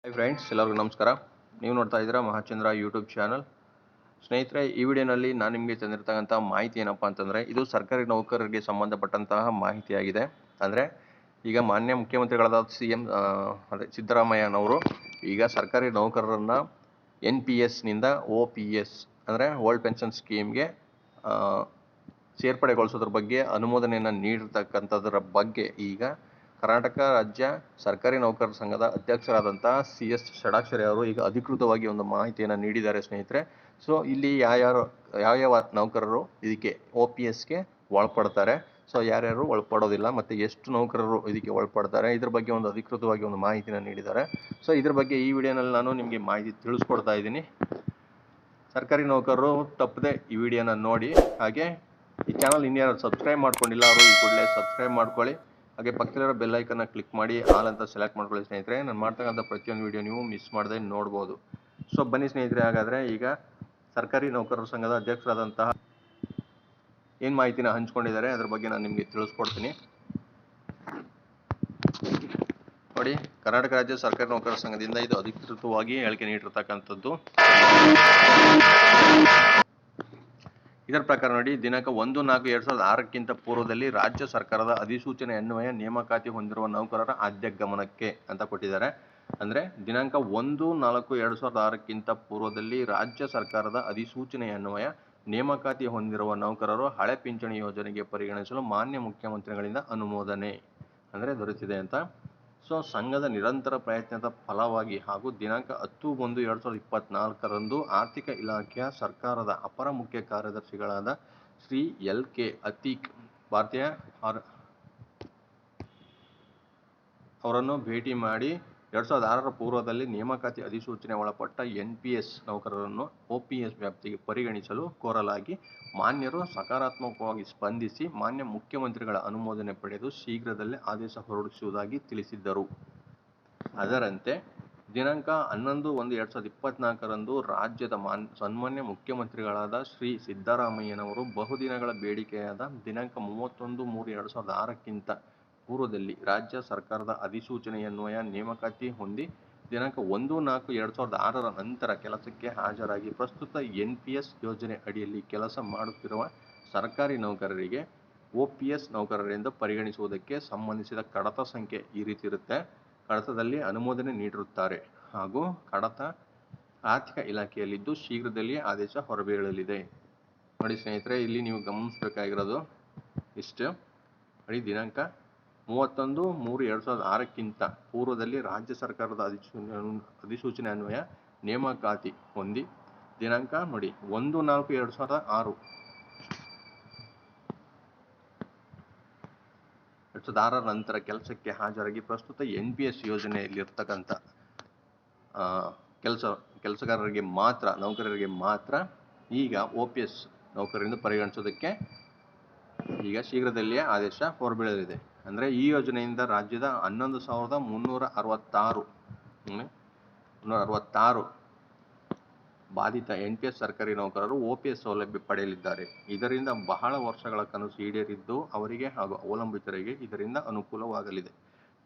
Hi friends, ಎಲ್ಲರಿಗೂ ನಮಸ್ಕಾರ. ನೀವು ನೋಡ್ತಾ ಇದ್ದೀರಾ ಮಹಾಚಂದ್ರ ಯೂಟ್ಯೂಬ್ ಚಾನಲ್. ಸ್ನೇಹಿತರೆ, ಈ ವಿಡಿಯೋನಲ್ಲಿ ನಾನು ನಿಮಗೆ ತಂದಿರ್ತಕ್ಕಂಥ ಮಾಹಿತಿ ಏನಪ್ಪ ಅಂತಂದರೆ, ಇದು ಸರ್ಕಾರಿ ನೌಕರರಿಗೆ ಸಂಬಂಧಪಟ್ಟಂತಹ ಮಾಹಿತಿಯಾಗಿದೆ. ಅಂದರೆ ಈಗ ಮಾನ್ಯ ಮುಖ್ಯಮಂತ್ರಿಗಳಾದ CM ಸಿದ್ದರಾಮಯ್ಯನವರು ಈಗ ಸರ್ಕಾರಿ ನೌಕರರನ್ನು NPSನಿಂದ OPS ಅಂದರೆ ಓಲ್ಡ್ ಪೆನ್ಷನ್ ಸ್ಕೀಮ್ಗೆ ಸೇರ್ಪಡೆಗೊಳಿಸೋದ್ರ ಬಗ್ಗೆ ಅನುಮೋದನೆಯನ್ನು ನೀಡಿರ್ತಕ್ಕಂಥದ್ರ ಬಗ್ಗೆ ಈಗ ಕರ್ನಾಟಕ ರಾಜ್ಯ ಸರ್ಕಾರಿ ನೌಕರರ ಸಂಘದ ಅಧ್ಯಕ್ಷರಾದಂತಹ CS ಷಡಾಕ್ಷರಿ ಅವರು ಈಗ ಅಧಿಕೃತವಾಗಿ ಒಂದು ಮಾಹಿತಿಯನ್ನು ನೀಡಿದ್ದಾರೆ ಸ್ನೇಹಿತರೆ. ಸೊ ಇಲ್ಲಿ ಯಾವ ನೌಕರರು ಇದಕ್ಕೆ OPSಗೆ ಒಳಪಡ್ತಾರೆ, ಸೊ ಯಾರ್ಯಾರು ಒಳಪಡೋದಿಲ್ಲ, ಮತ್ತು ಎಷ್ಟು ನೌಕರರು ಇದಕ್ಕೆ ಒಳಪಡ್ತಾರೆ, ಇದ್ರ ಬಗ್ಗೆ ಒಂದು ಅಧಿಕೃತವಾಗಿ ಒಂದು ಮಾಹಿತಿನ ನೀಡಿದ್ದಾರೆ. ಸೊ ಇದ್ರ ಬಗ್ಗೆ ಈ ವಿಡಿಯೋನಲ್ಲಿ ನಾನು ನಿಮಗೆ ಮಾಹಿತಿ ತಿಳಿಸ್ಕೊಡ್ತಾ ಇದ್ದೀನಿ. ಸರ್ಕಾರಿ ನೌಕರರು ತಪ್ಪದೆ ಈ ವಿಡಿಯೋನ ನೋಡಿ. ಹಾಗೆ ಈ ಚಾನಲ್ ಇನ್ಯಾರು ಸಬ್ಸ್ಕ್ರೈಬ್ ಮಾಡ್ಕೊಂಡಿಲ್ಲ ಅವರು ಈ ಕೂಡಲೇ ಸಬ್ಸ್ಕ್ರೈಬ್ ಮಾಡ್ಕೊಳ್ಳಿ. ಹಾಗೆ ಪಕ್ಕದಲ್ಲಿರೋ ಬೆಲ್ ಐಕನ್ನ ಕ್ಲಿಕ್ ಮಾಡಿ ಆಲ್ ಅಂತ ಸೆಲೆಕ್ಟ್ ಮಾಡ್ಕೊಳ್ಳಿ ಸ್ನೇಹಿತರೆ. ನಾನು ಮಾಡ್ತಕ್ಕಂಥ ಪ್ರತಿಯೊಂದು ವಿಡಿಯೋ ನೀವು ಮಿಸ್ ಮಾಡದೆ ನೋಡ್ಬೋದು. ಸೊ ಬನ್ನಿ ಸ್ನೇಹಿತರೆ, ಹಾಗಾದರೆ ಈಗ ಸರ್ಕಾರಿ ನೌಕರರ ಸಂಘದ ಅಧ್ಯಕ್ಷರಾದಂತಹ ಏನು ಮಾಹಿತಿನ ಹಂಚ್ಕೊಂಡಿದ್ದಾರೆ ಅದ್ರ ಬಗ್ಗೆ ನಾನು ನಿಮಗೆ ತಿಳಿಸ್ಕೊಡ್ತೀನಿ. ನೋಡಿ, ಕರ್ನಾಟಕ ರಾಜ್ಯ ಸರ್ಕಾರಿ ನೌಕರರ ಸಂಘದಿಂದ ಇದು ಅಧಿಕೃತವಾಗಿ ಹೇಳಿಕೆ ನೀಡಿರ್ತಕ್ಕಂಥದ್ದು. ಇದರ ಪ್ರಕಾರ ನೋಡಿ, ದಿನಾಂಕ 1/4/2006ಕ್ಕಿಂತ ಪೂರ್ವದಲ್ಲಿ ರಾಜ್ಯ ಸರ್ಕಾರದ ಅಧಿಸೂಚನೆ ಅನ್ವಯ ನೇಮಕಾತಿ ಹೊಂದಿರುವ ನೌಕರರ ಆದ್ಯ ಗಮನಕ್ಕೆ ಅಂತ ಕೊಟ್ಟಿದ್ದಾರೆ. ಅಂದರೆ ದಿನಾಂಕ 1/4/2006ಕ್ಕಿಂತ ಪೂರ್ವದಲ್ಲಿ ರಾಜ್ಯ ಸರ್ಕಾರದ ಅಧಿಸೂಚನೆ ಅನ್ವಯ ನೇಮಕಾತಿ ಹೊಂದಿರುವ ನೌಕರರು ಹಳೆ ಪಿಂಚಣಿ ಯೋಜನೆಗೆ ಪರಿಗಣಿಸಲು ಮಾನ್ಯ ಮುಖ್ಯಮಂತ್ರಿಗಳಿಂದ ಅನುಮೋದನೆ ಅಂದರೆ ದೊರೆತಿದೆ ಅಂತ. ಸೊ ಸಂಘದ ನಿರಂತರ ಪ್ರಯತ್ನದ ಫಲವಾಗಿ ಹಾಗೂ ದಿನಾಂಕ 10/1/2024ರಂದು ಆರ್ಥಿಕ ಇಲಾಖೆಯ ಸರ್ಕಾರದ ಅಪರ ಮುಖ್ಯ ಕಾರ್ಯದರ್ಶಿಗಳಾದ ಶ್ರೀ LK ಅತೀಕ್ ಭಾರತೀಯ ಅವರನ್ನು ಭೇಟಿ ಮಾಡಿ 2006ರ ಪೂರ್ವದಲ್ಲಿ ನೇಮಕಾತಿ ಅಧಿಸೂಚನೆ ಒಳಪಟ್ಟ NPS ನೌಕರರನ್ನು OPS ವ್ಯಾಪ್ತಿಗೆ ಪರಿಗಣಿಸಲು ಕೋರಲಾಗಿ ಮಾನ್ಯರು ಸಕಾರಾತ್ಮಕವಾಗಿ ಸ್ಪಂದಿಸಿ ಮಾನ್ಯ ಮುಖ್ಯಮಂತ್ರಿಗಳ ಅನುಮೋದನೆ ಪಡೆದು ಶೀಘ್ರದಲ್ಲೇ ಆದೇಶ ಹೊರಡಿಸುವುದಾಗಿ ತಿಳಿಸಿದ್ದರು. ಅದರಂತೆ ದಿನಾಂಕ 11/1/2024ರಂದು ರಾಜ್ಯದ ಸನ್ಮಾನ್ಯ ಮುಖ್ಯಮಂತ್ರಿಗಳಾದ ಶ್ರೀ ಸಿದ್ದರಾಮಯ್ಯನವರು ಬಹುದಿನಗಳ ಬೇಡಿಕೆಯಾದ ದಿನಾಂಕ 31/3/2006ಕ್ಕಿಂತ ಪೂರ್ವದಲ್ಲಿ ರಾಜ್ಯ ಸರ್ಕಾರದ ಅಧಿಸೂಚನೆಯನ್ವಯ ನೇಮಕಾತಿ ಹೊಂದಿ ದಿನಾಂಕ 1/4/2006ರ ನಂತರ ಕೆಲಸಕ್ಕೆ ಹಾಜರಾಗಿ ಪ್ರಸ್ತುತ NPS ಯೋಜನೆ ಅಡಿಯಲ್ಲಿ ಕೆಲಸ ಮಾಡುತ್ತಿರುವ ಸರ್ಕಾರಿ ನೌಕರರಿಗೆ OPS ನೌಕರರೆಂದು ಪರಿಗಣಿಸುವುದಕ್ಕೆ ಸಂಬಂಧಿಸಿದ ಕಡತ ಸಂಖ್ಯೆ ಈ ರೀತಿ ಇರುತ್ತೆ. ಕಡತದಲ್ಲಿ ಅನುಮೋದನೆ ನೀಡಿರುತ್ತಾರೆ ಹಾಗೂ ಕಡತ ಆರ್ಥಿಕ ಇಲಾಖೆಯಲ್ಲಿದ್ದು ಶೀಘ್ರದಲ್ಲಿಯೇ ಆದೇಶ ಹೊರಬೀಳಲಿದೆ. ನೋಡಿ ಸ್ನೇಹಿತರೆ, ಇಲ್ಲಿ ನೀವು ಗಮನಿಸಬೇಕಾಗಿರೋದು ಇಷ್ಟು. ನೋಡಿ, ದಿನಾಂಕ 31/3/2006ಕ್ಕಿಂತ ಪೂರ್ವದಲ್ಲಿ ರಾಜ್ಯ ಸರ್ಕಾರದ ಅಧಿಸೂಚನೆ ಅನ್ವಯ ನೇಮಕಾತಿ ಹೊಂದಿ ದಿನಾಂಕ ನೋಡಿ 1/4/2006ರ ನಂತರ ಕೆಲಸಕ್ಕೆ ಹಾಜರಾಗಿ ಪ್ರಸ್ತುತ NPS ಯೋಜನೆಯಲ್ಲಿರ್ತಕ್ಕಂಥ ಕೆಲಸಗಾರರಿಗೆ ಮಾತ್ರ ನೌಕರರಿಗೆ ಮಾತ್ರ ಈಗ OPS ನೌಕರರಿಂದ ಪರಿಗಣಿಸೋದಕ್ಕೆ ಈಗ ಶೀಘ್ರದಲ್ಲಿಯೇ ಆದೇಶ ಹೊರಬೀಳಲಿದೆ. ಅಂದರೆ ಈ ಯೋಜನೆಯಿಂದ ರಾಜ್ಯದ 11,366 ಬಾಧಿತ NPS ಸರ್ಕಾರಿ ನೌಕರರು OPS ಸೌಲಭ್ಯ ಪಡೆಯಲಿದ್ದಾರೆ. ಇದರಿಂದ ಬಹಳ ವರ್ಷಗಳ ಕನಸು ಈಡೇರಿದ್ದು ಅವರಿಗೆ ಹಾಗೂ ಅವಲಂಬಿತರಿಗೆ ಇದರಿಂದ ಅನುಕೂಲವಾಗಲಿದೆ.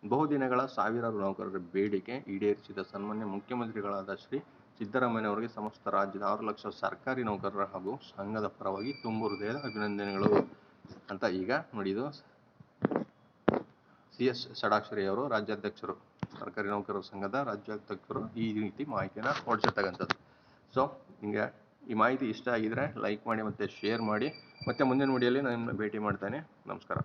ಬಹುದಿನಗಳ ಸಾವಿರಾರು ನೌಕರರ ಬೇಡಿಕೆ ಈಡೇರಿಸಿದ ಸನ್ಮಾನ್ಯ ಮುಖ್ಯಮಂತ್ರಿಗಳಾದ ಶ್ರೀ ಸಿದ್ದರಾಮಯ್ಯನವರಿಗೆ ಸಮಸ್ತ ರಾಜ್ಯದ 6 ಲಕ್ಷ ಸರ್ಕಾರಿ ನೌಕರರ ಹಾಗೂ ಸಂಘದ ಪರವಾಗಿ ತುಂಬು ಹೃದಯದ ಅಭಿನಂದನೆಗಳು ಅಂತ ಈಗ ನೋಡಿದ್ದು CS ಷಡಾಕ್ಷರಿ ಅವರು, ರಾಜ್ಯಾಧ್ಯಕ್ಷರು, ಸರ್ಕಾರಿ ನೌಕರರ ಸಂಘದ ರಾಜ್ಯಾಧ್ಯಕ್ಷರು ಈ ರೀತಿ ಮಾಹಿತಿಯನ್ನು ಹೊರಡಿಸಿರ್ತಕ್ಕಂಥದ್ದು. ಸೊ ನಿಮಗೆ ಈ ಮಾಹಿತಿ ಇಷ್ಟ ಆಗಿದ್ರೆ ಲೈಕ್ ಮಾಡಿ ಮತ್ತು ಶೇರ್ ಮಾಡಿ. ಮತ್ತೆ ಮುಂದಿನ ವಿಡಿಯೋಲಿ ನಾನು ನಿಮ್ಮನ್ನ ಭೇಟಿ ಮಾಡ್ತೇನೆ. ನಮಸ್ಕಾರ.